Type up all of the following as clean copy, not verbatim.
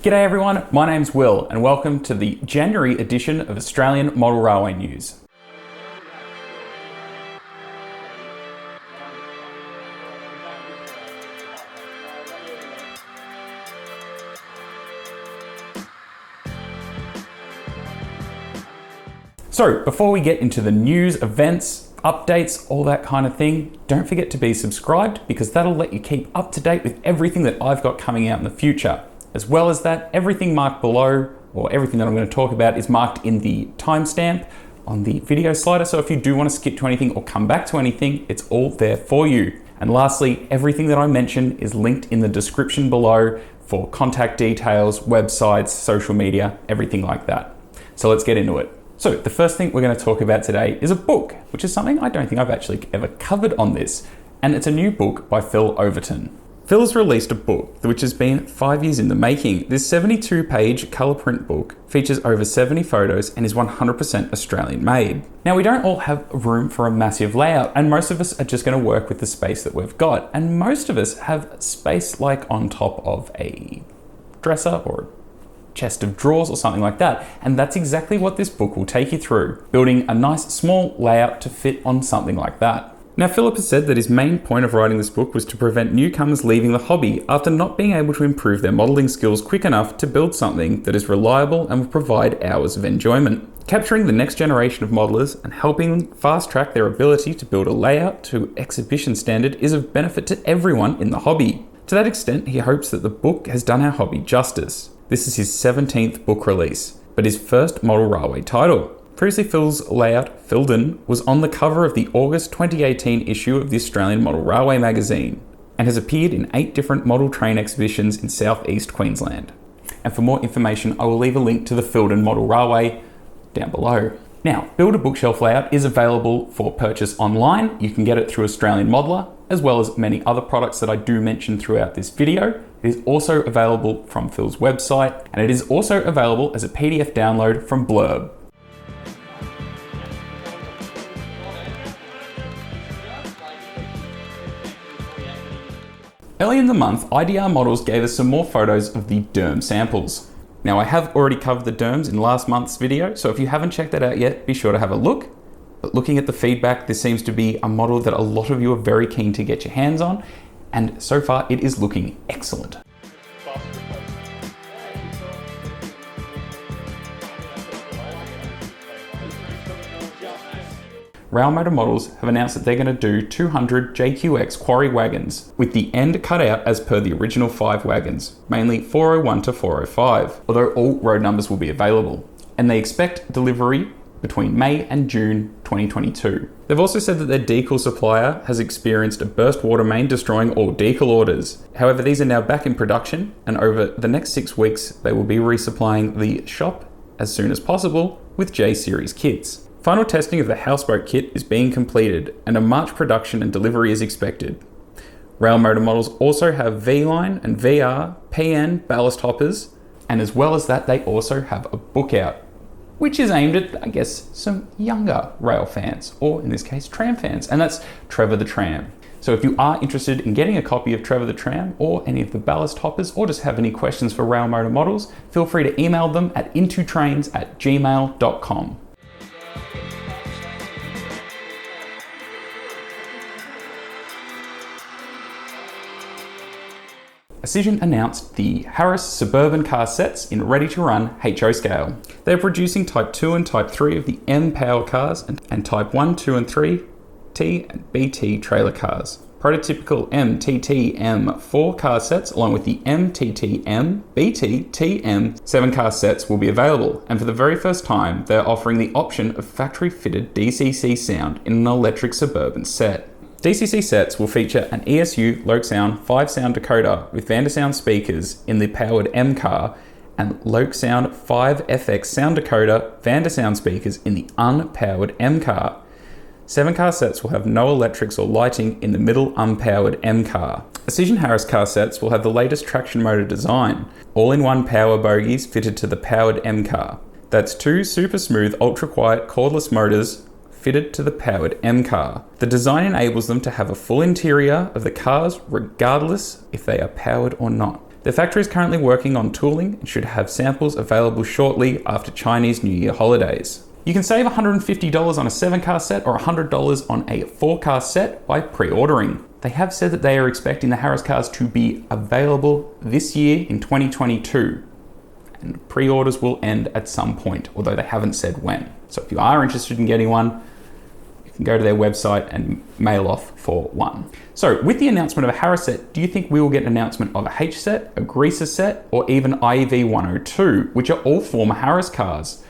G'day everyone, my name's Will and welcome to the January edition of Australian Model Railway News. So before we get into the news, events, updates, all that kind of thing, don't forget to be subscribed because that'll let you keep up to date with everything that I've got coming out in the future. As well as that, everything marked below, or everything that I'm going to talk about, is marked in the timestamp on the video slider. So if you do want to skip to anything or come back to anything, it's all there for you. And lastly, everything that I mention is linked in the description below for contact details, websites, social media, everything like that. So let's get into it. So the first thing we're going to talk about today is a book, which is something I don't think I've actually ever covered on this. And it's a new book by Phil Overton. Phil has released a book which has been 5 years in the making. This 72-page colour print book features over 70 photos and is 100% Australian made. Now, we don't all have room for a massive layout, and most of us are just going to work with the space that we've got. And most of us have space like on top of a dresser or a chest of drawers or something like that. And that's exactly what this book will take you through, building a nice small layout to fit on something like that. Now, Philip has said that his main point of writing this book was to prevent newcomers leaving the hobby after not being able to improve their modelling skills quick enough to build something that is reliable and will provide hours of enjoyment. Capturing the next generation of modelers and helping fast track their ability to build a layout to exhibition standard is of benefit to everyone in the hobby. To that extent, he hopes that the book has done our hobby justice. This is his 17th book release, but his first model railway title. Previously, Phil's layout, filled in, was on the cover of the August 2018 issue of the Australian Model Railway magazine and has appeared in 8 different model train exhibitions in southeast Queensland. And for more information, I will leave a link to the Filden Model Railway down below. Now, Build a Bookshelf layout is available for purchase online. You can get it through Australian Modeler, as well as many other products that I do mention throughout this video. It is also available from Phil's website, and it is also available as a PDF download from Blurb. Early in the month, IDR Models gave us some more photos of the derm samples. Now, I have already covered the derms in last month's video, so if you haven't checked that out yet, be sure to have a look. But looking at the feedback, this seems to be a model that a lot of you are very keen to get your hands on, and so far it is looking excellent. Railmotor Models have announced that they're going to do 200 JQX quarry wagons, with the end cut out as per the original 5 wagons, mainly 401 to 405, although all road numbers will be available. And they expect delivery between May and June 2022. They've also said that their decal supplier has experienced a burst water main destroying all decal orders. However, these are now back in production, and over the next 6 weeks, they will be resupplying the shop as soon as possible with J-Series kits. Final testing of the houseboat kit is being completed and a March production and delivery is expected. Railmotor Models also have V-line and VR, PN ballast hoppers, and as well as that, they also have a book out, which is aimed at, I guess, some younger rail fans, or in this case, tram fans, and that's Trevor the Tram. So if you are interested in getting a copy of Trevor the Tram or any of the ballast hoppers, or just have any questions for Railmotor Models, feel free to email them at intotrains@gmail.com. Auscision announced the Harris Suburban car sets in ready-to-run HO scale. They are producing Type 2 and Type 3 of the M power cars and Type 1, 2 and 3 T and BT trailer cars. Prototypical MTT M4 car sets along with the MTT M, BT, TM 7 car sets will be available, and for the very first time they're offering the option of factory-fitted DCC sound in an electric Suburban set. DCC sets will feature an ESU Lokesound 5-sound decoder with Vandersound speakers in the powered M car and Lokesound 5FX sound decoder Vandersound speakers in the unpowered M car. 7 car sets will have no electrics or lighting in the middle unpowered M car. Auscision Harris car sets will have the latest traction motor design, all-in-one power bogies fitted to the powered M car. That's 2 super smooth ultra quiet cordless motors fitted to the powered M car. The design enables them to have a full interior of the cars regardless if they are powered or not. The factory is currently working on tooling and should have samples available shortly after Chinese New Year holidays. You can save $150 on a 7-car set or $100 on a 4-car set by pre-ordering. They have said that they are expecting the Harris cars to be available this year in 2022. And pre-orders will end at some point, although they haven't said when. So if you are interested in getting one, you can go to their website and mail off for one. So with the announcement of a Harris set, do you think we will get an announcement of a H set, a Greaser set, or even IEV 102, which are all former Harris cars?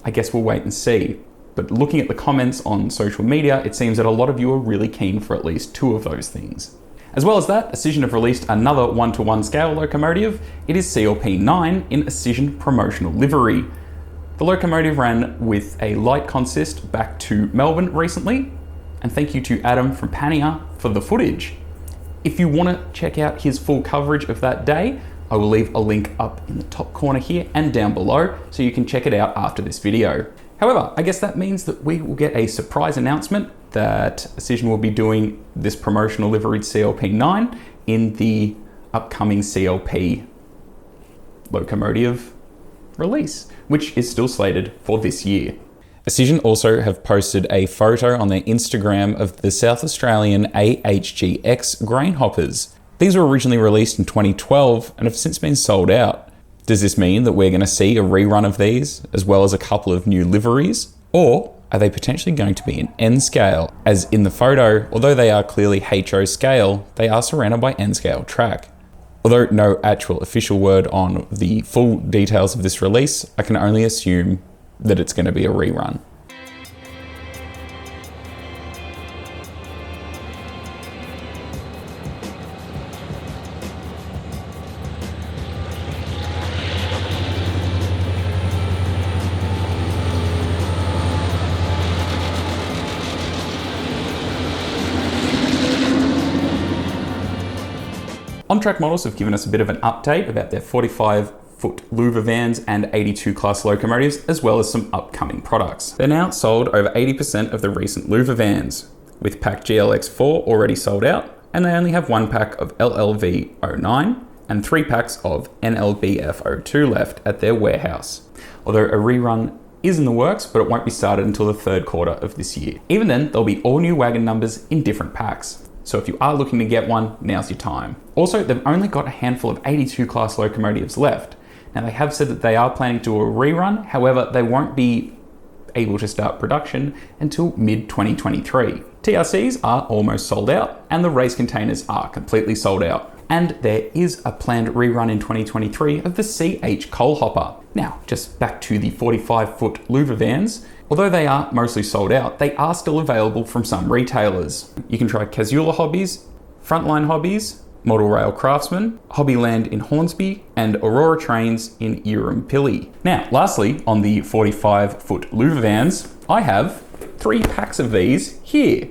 I guess we'll wait and see. But looking at the comments on social media, it seems that a lot of you are really keen for at least 2 of those things. As well as that, Auscision have released another 1-to-1 scale locomotive. It is CLP9 in Auscision promotional livery. The locomotive ran with a light consist back to Melbourne recently, and thank you to Adam from Pania for the footage. If you want to check out his full coverage of that day, I will leave a link up in the top corner here and down below so you can check it out after this video. However, I guess that means that we will get a surprise announcement that Auscision will be doing this promotional liveried CLP9 in the upcoming CLP locomotive release, which is still slated for this year. Auscision also have posted a photo on their Instagram of the South Australian AHGX grain hoppers. These were originally released in 2012 and have since been sold out. Does this mean that we're going to see a rerun of these, as well as a couple of new liveries? Or are they potentially going to be in N scale? As in the photo, although they are clearly HO scale, they are surrounded by N scale track. Although no actual official word on the full details of this release, I can only assume that it's going to be a rerun. On-Track Models have given us a bit of an update about their 45-foot louver vans and 82 class locomotives, as well as some upcoming products. They're now sold over 80% of the recent louver vans, with pack GLX4 already sold out, and they only have 1 pack of LLV09 and 3 packs of NLBF02 left at their warehouse. Although a rerun is in the works, but it won't be started until the 3rd quarter of this year. Even then, there'll be all new wagon numbers in different packs. So if you are looking to get one, now's your time. Also, they've only got a handful of 82 class locomotives left. Now they have said that they are planning to do a rerun, however, they won't be able to start production until mid-2023. TRCs are almost sold out, and the race containers are completely sold out. And there is a planned rerun in 2023 of the CH coal hopper. Now, just back to the 45-foot louver vans. Although they are mostly sold out, they are still available from some retailers. You can try Casula Hobbies, Frontline Hobbies, Model Rail Craftsman, Hobbyland in Hornsby, and Aurora Trains in Urrumpilly. Now, lastly, on the 45-foot louver vans, I have 3 packs of these here.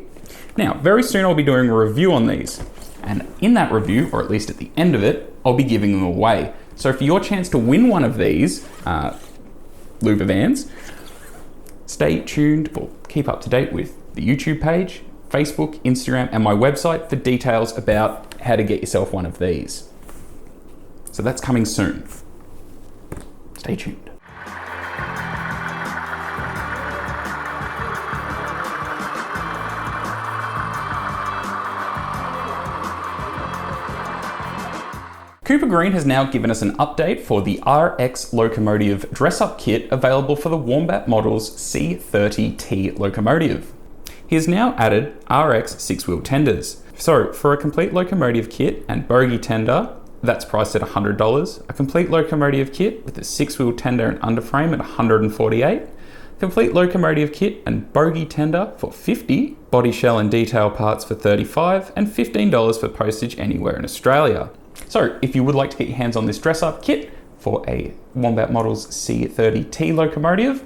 Now, very soon I'll be doing a review on these. And in that review, or at least at the end of it, I'll be giving them away. So for your chance to win one of these louver vans, stay tuned or keep up to date with the YouTube page, Facebook, Instagram, and my website for details about how to get yourself one of these. So that's coming soon. Stay tuned. Cooper Green has now given us an update for the RX locomotive dress-up kit available for the Wombat Models C30T locomotive. He has now added RX 6-wheel tenders. So for a complete locomotive kit and bogie tender, that's priced at $100. A complete locomotive kit with a 6-wheel tender and underframe at $148. Complete locomotive kit and bogie tender for $50. Body shell and detail parts for $35, and $15 for postage anywhere in Australia. So if you would like to get your hands on this dress-up kit for a Wombat Models C30T locomotive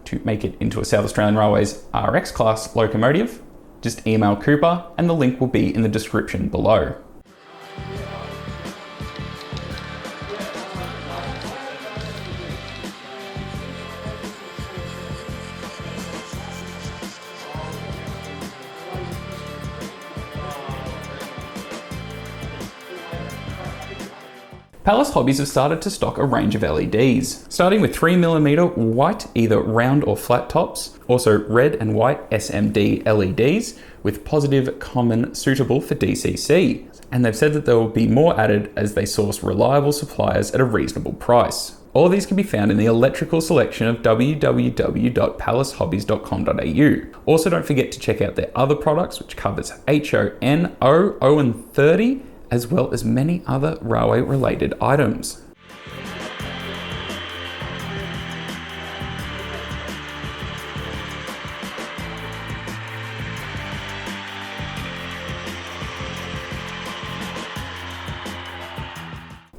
to make it into a South Australian Railways RX class locomotive, just email Cooper and the link will be in the description below. Pallas Hobbies have started to stock a range of LEDs, starting with 3mm white, either round or flat tops, also red and white SMD LEDs with positive common suitable for DCC. And they've said that there will be more added as they source reliable suppliers at a reasonable price. All of these can be found in the electrical selection of www.pallashobbies.com.au. Also, don't forget to check out their other products, which covers HON, Owen 30, as well as many other railway related items.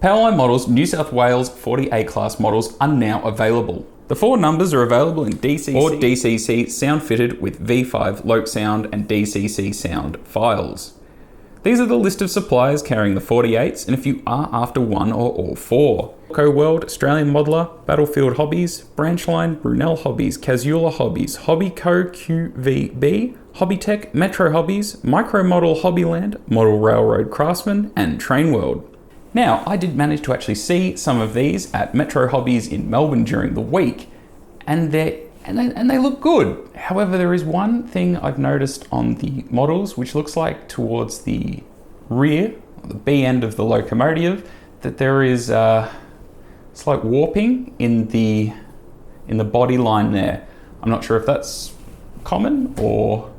Powerline Models New South Wales 40A class models are now available. The 4 numbers are available in DCC or DCC sound fitted with V5 Loc sound and DCC sound files. These are the list of suppliers carrying the 48s, and if you are after one or all 4. Co-World, Australian Modeler, Battlefield Hobbies, Branchline, Brunel Hobbies, Casula Hobbies, Hobbyco QVB, Hobbytech, Metro Hobbies, Micro Model Hobbyland, Model Railroad Craftsman, and Train World. Now, I did manage to actually see some of these at Metro Hobbies in Melbourne during the week, and they look good. However, there is one thing I've noticed on the models, which looks like towards the rear, the B end of the locomotive, that there is slight warping in the body line there. I'm not sure if that's common or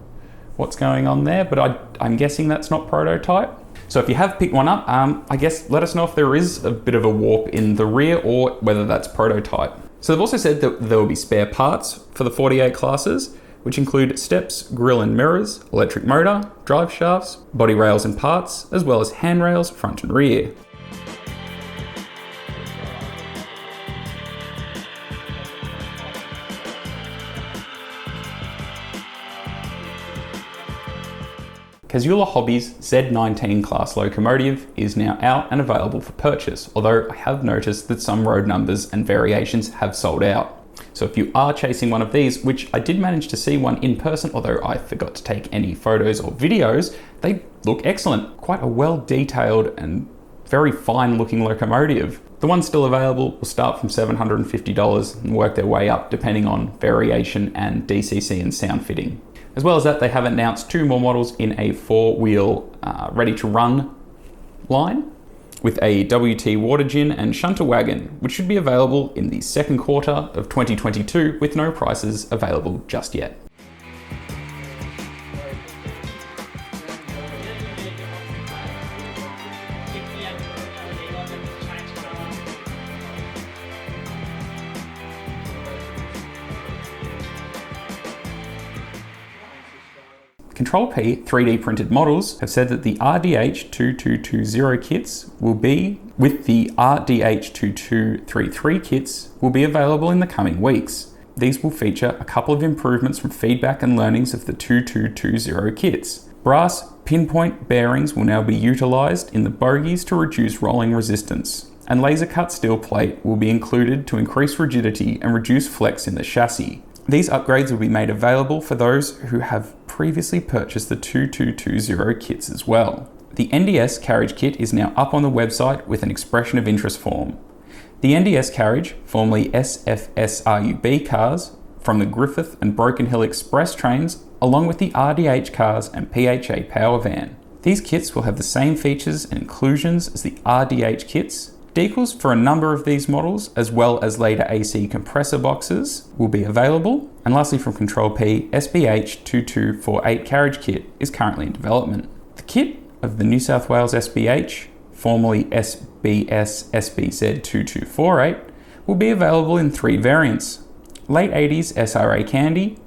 what's going on there, but I'm guessing that's not prototype. So if you have picked one up, I guess let us know if there is a bit of a warp in the rear or whether that's prototype. So they've also said that there will be spare parts for the 48 classes, which include steps, grille and mirrors, electric motor, drive shafts, body rails and parts, as well as handrails front and rear. Casula Hobbies Z19 class locomotive is now out and available for purchase, although I have noticed that some road numbers and variations have sold out. So if you are chasing one of these, which I did manage to see one in person, although I forgot to take any photos or videos, they look excellent. Quite a well detailed and very fine looking locomotive. The ones still available will start from $750 and work their way up depending on variation and DCC and sound fitting. As well as that, they have announced 2 more models in a 4-wheel ready-to-run line with a WT water gin and shunter wagon, which should be available in the second quarter of 2022 with no prices available just yet. CTRL P 3D printed models have said that the RDH2220 kits will be, with the RDH2233 kits, will be available in the coming weeks. These will feature a couple of improvements from feedback and learnings of the 2220 kits. Brass pinpoint bearings will now be utilised in the bogies to reduce rolling resistance, and laser cut steel plate will be included to increase rigidity and reduce flex in the chassis. These upgrades will be made available for those who have previously purchased the 2220 kits as well. The NDS carriage kit is now up on the website with an expression of interest form. The NDS carriage, formerly SFSRUB cars, from the Griffith and Broken Hill Express trains, along with the RDH cars and PHA power van. These kits will have the same features and inclusions as the RDH kits. Decals for a number of these models, as well as later AC compressor boxes, will be available. And lastly, from CTRL P, SBH 2248 carriage kit is currently in development. The kit of the New South Wales SBH, formerly SBS SBZ 2248, will be available in 3 variants: late 80s SRA Candy,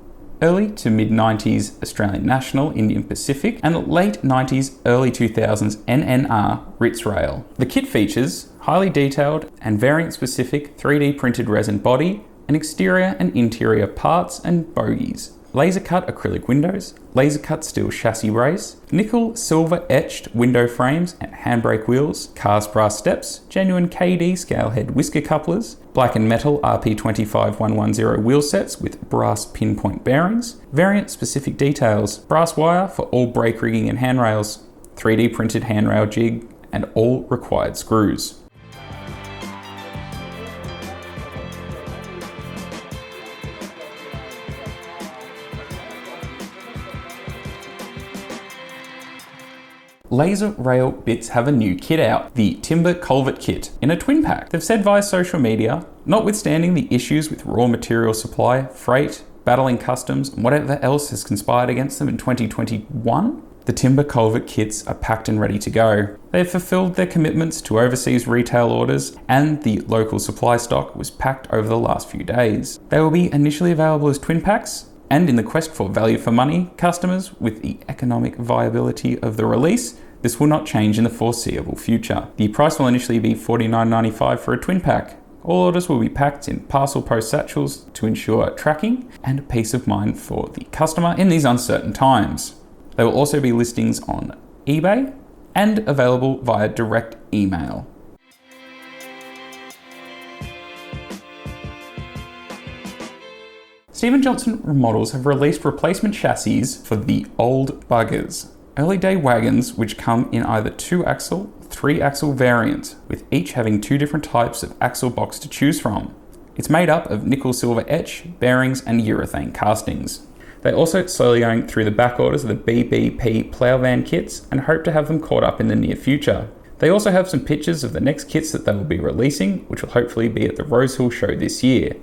early to mid-90s Australian National Indian Pacific, and late 90s, early 2000s NNR Ritz Rail. The kit features highly detailed and variant-specific 3D printed resin body and exterior and interior parts and bogies, laser-cut acrylic windows, laser-cut steel chassis race, nickel silver etched window frames and handbrake wheels, cast brass steps, genuine KD scalehead whisker couplers, black and metal RP25110 wheel sets with brass pinpoint bearings, variant-specific details, brass wire for all brake rigging and handrails, 3D printed handrail jig, and all required screws. Laser rail bits have a new kit out, the Timber Culvert Kit, in a twin pack. They've said via social media, notwithstanding the issues with raw material supply, freight, battling customs, and whatever else has conspired against them in 2021, the Timber Culvert kits are packed and ready to go. They have fulfilled their commitments to overseas retail orders, and the local supply stock was packed over the last few days. They will be initially available as twin packs, and in the quest for value for money customers with the economic viability of the release, this will not change in the foreseeable future. The price will initially be $49.95 for a twin pack. All orders will be packed in parcel post satchels to ensure tracking and peace of mind for the customer in these uncertain times. There will also be listings on eBay and available via direct email. Stephen Johnson Models have released replacement chassis for the old buggers. Early day wagons which come in either 2-axle, 3-axle variants, with each having 2 different types of axle box to choose from. It's made up of nickel silver etch, bearings and urethane castings. They're also slowly going through the back orders of the BBP plough van kits and hope to have them caught up in the near future. They also have some pictures of the next kits that they will be releasing, which will hopefully be at the Rosehill show this year.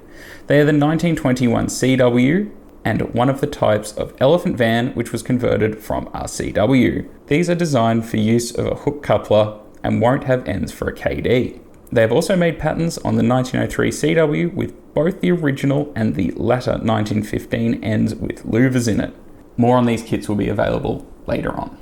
They are the 1921 CW and one of the types of elephant van which was converted from RCW. These are designed for use of a hook coupler and won't have ends for a KD. They have also made patterns on the 1903 CW with both the original and the latter 1915 ends with louvers in it. More on these kits will be available later on.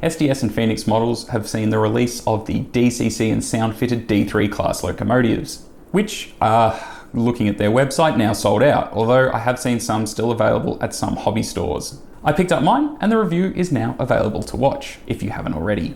SDS and Phoenix Models have seen the release of the DCC and sound-fitted D3 class locomotives, which are, looking at their website, now sold out, although I have seen some still available at some hobby stores. I picked up mine and the review is now available to watch, if you haven't already.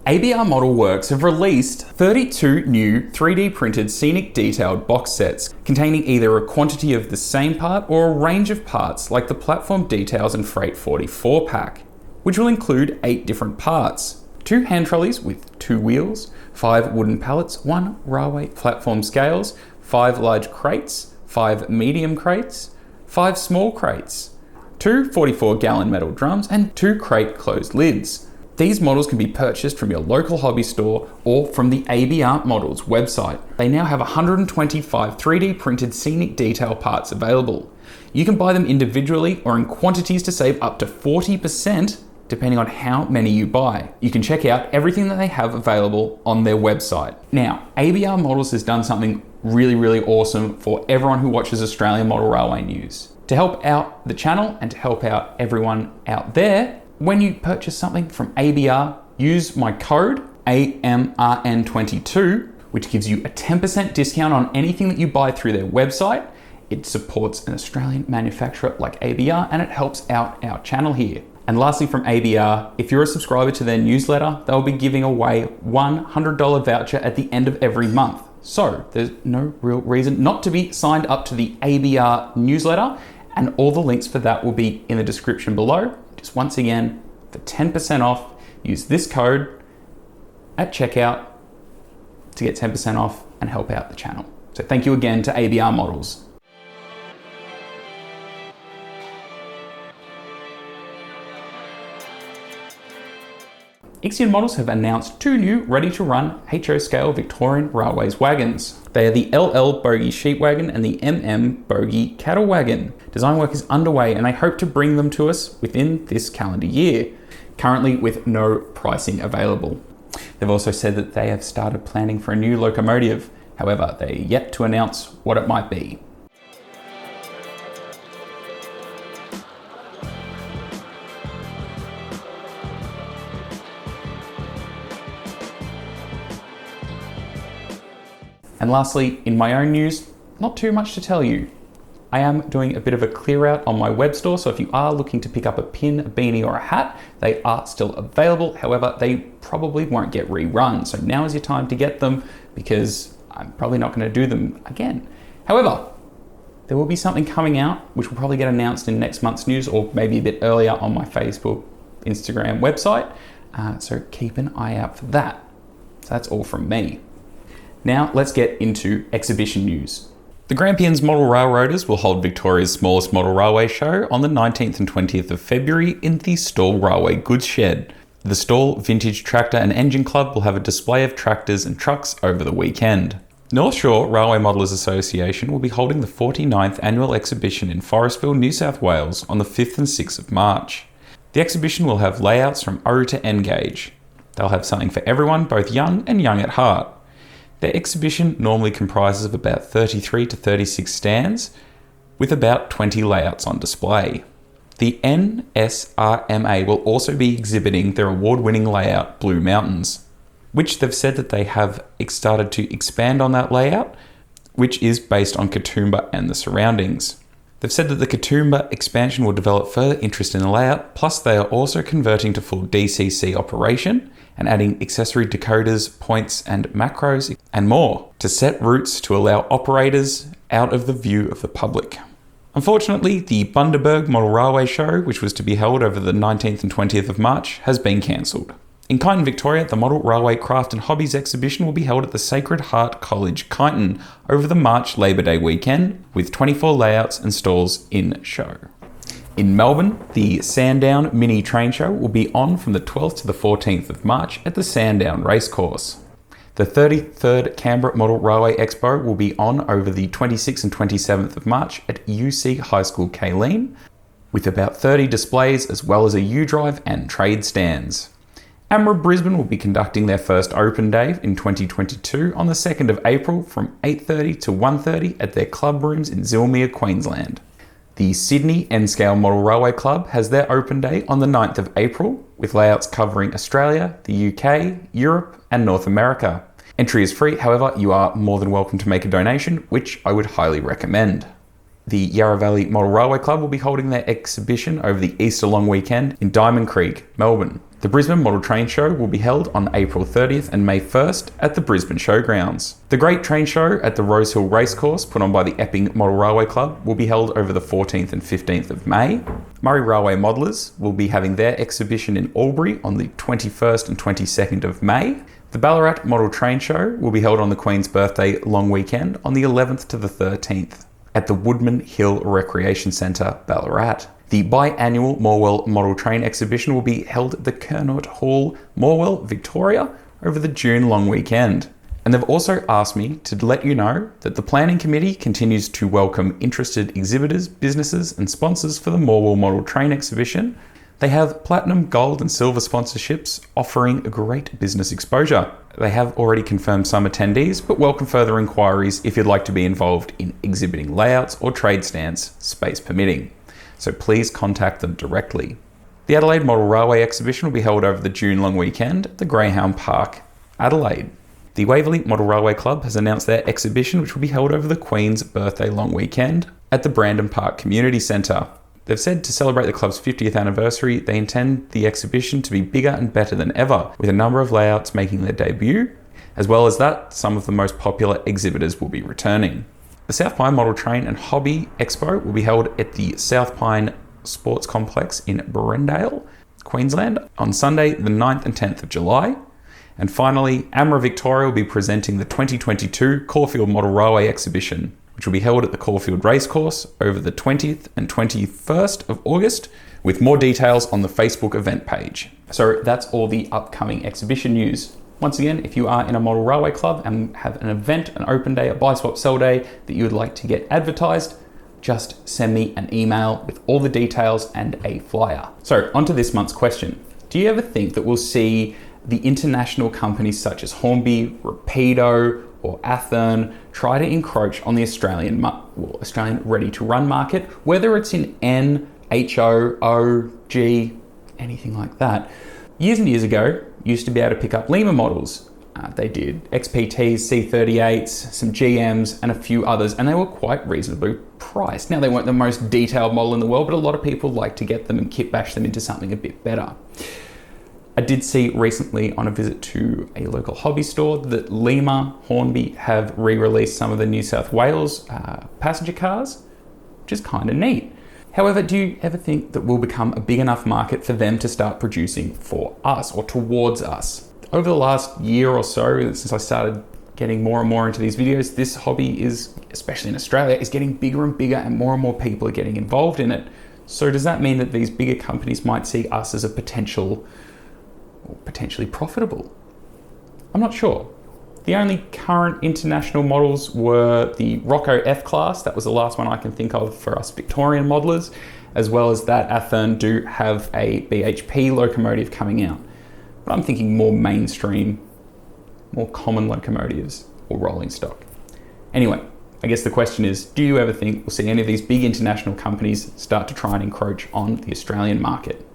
ABR Model Works have released 32 new 3D printed scenic detailed box sets containing either a quantity of the same part or a range of parts like the Platform Details and Freight 44 pack, which will include 8 different parts. 2 hand trolleys with 2 wheels, 5 wooden pallets, 1 railway platform scales, 5 large crates, 5 medium crates, 5 small crates, 2 44-gallon metal drums and 2 crate closed lids. These models can be purchased from your local hobby store or from the ABR Models website. They now have 125 3D printed scenic detail parts available. You can buy them individually or in quantities to save up to 40% depending on how many you buy. You can check out everything that they have available on their website. Now, ABR Models has done something really awesome for everyone who watches Australian Model Railway News. To help out the channel and to help out everyone out there, when you purchase something from ABR, use my code AMRN22, which gives you a 10% discount on anything that you buy through their website. It supports an Australian manufacturer like ABR and it helps out our channel here. And lastly from ABR, if you're a subscriber to their newsletter, they'll be giving away $100 voucher at the end of every month. So there's no real reason not to be signed up to the ABR newsletter, and all the links for that will be in the description below. Just once again, for 10% off, use this code at checkout to get 10% off and help out the channel. So thank you again to ABR Models. Ixion Models have announced 2 new ready-to-run HO scale Victorian Railways wagons. They are the LL Bogie Sheep Wagon and the MM Bogie Cattle Wagon. Design work is underway and they hope to bring them to us within this calendar year, currently with no pricing available. They've also said that they have started planning for a new locomotive, however, they are yet to announce what it might be. And lastly, in my own news, not too much to tell you. I am doing a bit of a clear out on my web store, so if you are looking to pick up a pin, a beanie or a hat, they are still available. However, they probably won't get rerun. So now is your time to get them because I'm probably not going to do them again. However, there will be something coming out which will probably get announced in next month's news or maybe a bit earlier on my Facebook, Instagram website. So keep an eye out for that. So that's all from me. Now let's get into exhibition news. The Grampians Model Railroaders will hold Victoria's smallest model railway show on the 19th and 20th of February in the Stall Railway Goods Shed. The Stall Vintage Tractor and Engine Club will have a display of tractors and trucks over the weekend. North Shore Railway Modelers Association will be holding the 49th annual exhibition in Forestville, New South Wales on the 5th and 6th of March. The exhibition will have layouts from O to N gauge. They'll have something for everyone, both young and young at heart. Their exhibition normally comprises of about 33 to 36 stands, with about 20 layouts on display. The NSRMA will also be exhibiting their award-winning layout, Blue Mountains, which they've said that they have started to expand on that layout, which is based on Katoomba and the surroundings. They've said that the Katoomba expansion will develop further interest in the layout, plus they are also converting to full DCC operation and adding accessory decoders, points and macros and more to set routes to allow operators out of the view of the public. Unfortunately, the Bundaberg Model Railway Show, which was to be held over the 19th and 20th of March, has been cancelled. In Kyneton, Victoria, the Model Railway Craft and Hobbies exhibition will be held at the Sacred Heart College, Kyneton, over the March Labor Day weekend, with 24 layouts and stalls in show. In Melbourne, the Sandown Mini Train Show will be on from the 12th to the 14th of March at the Sandown Racecourse. The 33rd Canberra Model Railway Expo will be on over the 26th and 27th of March at UC High School, Kayleen, with about 30 displays as well as a U-Drive and trade stands. AMRA Brisbane will be conducting their first open day in 2022 on the 2nd of April from 8:30 to 1:30 at their club rooms in Zilmere, Queensland. The Sydney N-Scale Model Railway Club has their open day on the 9th of April, with layouts covering Australia, the UK, Europe and North America. Entry is free, however, you are more than welcome to make a donation, which I would highly recommend. The Yarra Valley Model Railway Club will be holding their exhibition over the Easter long weekend in Diamond Creek, Melbourne. The Brisbane Model Train Show will be held on April 30th and May 1st at the Brisbane Showgrounds. The Great Train Show at the Rosehill Racecourse, put on by the Epping Model Railway Club, will be held over the 14th and 15th of May. Murray Railway Modelers will be having their exhibition in Albury on the 21st and 22nd of May. The Ballarat Model Train Show will be held on the Queen's Birthday long weekend on the 11th to the 13th at the Woodman Hill Recreation Centre, Ballarat. The biannual Morwell Model Train exhibition will be held at the Kernaut Hall, Morwell, Victoria, over the June long weekend. And they've also asked me to let you know that the planning committee continues to welcome interested exhibitors, businesses and sponsors for the Morwell Model Train exhibition. They have platinum, gold and silver sponsorships offering a great business exposure. They have already confirmed some attendees, but welcome further inquiries if you'd like to be involved in exhibiting layouts or trade stands, space permitting. So please contact them directly. The Adelaide Model Railway exhibition will be held over the June long weekend at the Greyhound Park, Adelaide. The Waverley Model Railway Club has announced their exhibition, which will be held over the Queen's Birthday long weekend at the Brandon Park Community Centre. They've said to celebrate the club's 50th anniversary, they intend the exhibition to be bigger and better than ever, with a number of layouts making their debut. As well as that, some of the most popular exhibitors will be returning. The South Pine Model Train and Hobby Expo will be held at the South Pine Sports Complex in Brendale, Queensland, on Sunday the 9th and 10th of July. And finally, AMRA Victoria will be presenting the 2022 Caulfield Model Railway Exhibition, which will be held at the Caulfield Racecourse over the 20th and 21st of August, with more details on the Facebook event page. So that's all the upcoming exhibition news. Once again, if you are in a model railway club and have an event, an open day, a buy, swap, sell day that you would like to get advertised, just send me an email with all the details and a flyer. So onto this month's question. Do you ever think that we'll see the international companies such as Hornby, Rapido, or Athern try to encroach on the Australian ready-to-run market, whether it's in N, HO, O, G, anything like that? Years and years ago, you used to be able to pick up Lima models They did XPTs, C38s, some GMs, and a few others, and they were quite reasonably priced. Now, they weren't the most detailed model in the world, but a lot of people like to get them and kit bash them into something a bit better. I did see recently on a visit to a local hobby store that Lima Hornby have re-released some of the New South Wales passenger cars, which is kind of neat. However, do you ever think that we'll become a big enough market for them to start producing for us or towards us? Over the last year or so, since I started getting more and more into these videos, this hobby is, especially in Australia, is getting bigger and bigger, and more people are getting involved in it. So does that mean that these bigger companies might see us as a potentially profitable? I'm not sure. The only current international models were the Rocco F-Class. That was the last one I can think of for us Victorian modelers, as well as that Athearn do have a BHP locomotive coming out. But I'm thinking more mainstream, more common locomotives or rolling stock. Anyway, I guess the question is, do you ever think we'll see any of these big international companies start to try and encroach on the Australian market?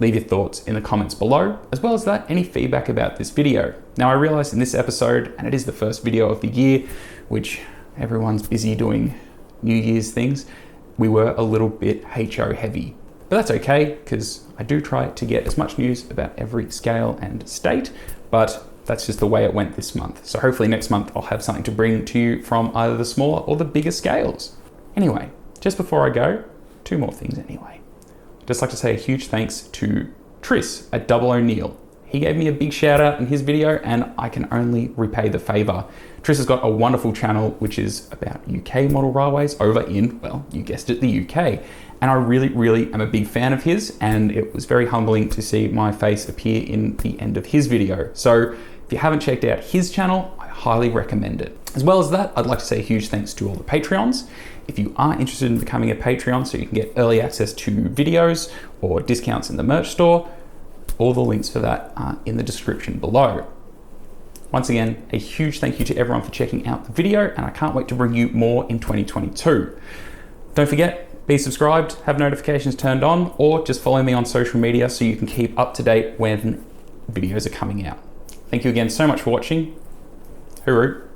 Leave your thoughts in the comments below, as well as that, any feedback about this video. Now, I realized in this episode, and it is the first video of the year, which everyone's busy doing New Year's things, we were a little bit HO heavy. But that's okay, because I do try to get as much news about every scale and state, but that's just the way it went this month. So hopefully next month I'll have something to bring to you from either the smaller or the bigger scales. Anyway, just before I go, two more things anyway. I'd just like to say a huge thanks to Tris at Double O'Neill. He gave me a big shout out in his video, and I can only repay the favor. Tris has got a wonderful channel which is about UK model railways over in, well, you guessed it, the UK. And I really am a big fan of his, and it was very humbling to see my face appear in the end of his video. So if you haven't checked out his channel, I highly recommend it. As well as that, I'd like to say a huge thanks to all the Patreons. If you are interested in becoming a Patreon so you can get early access to videos or discounts in the merch store, all the links for that are in the description below. Once again, a huge thank you to everyone for checking out the video, and I can't wait to bring you more in 2022. Don't forget, be subscribed, have notifications turned on, or just follow me on social media so you can keep up to date when videos are coming out. Thank you again so much for watching. Hooroo.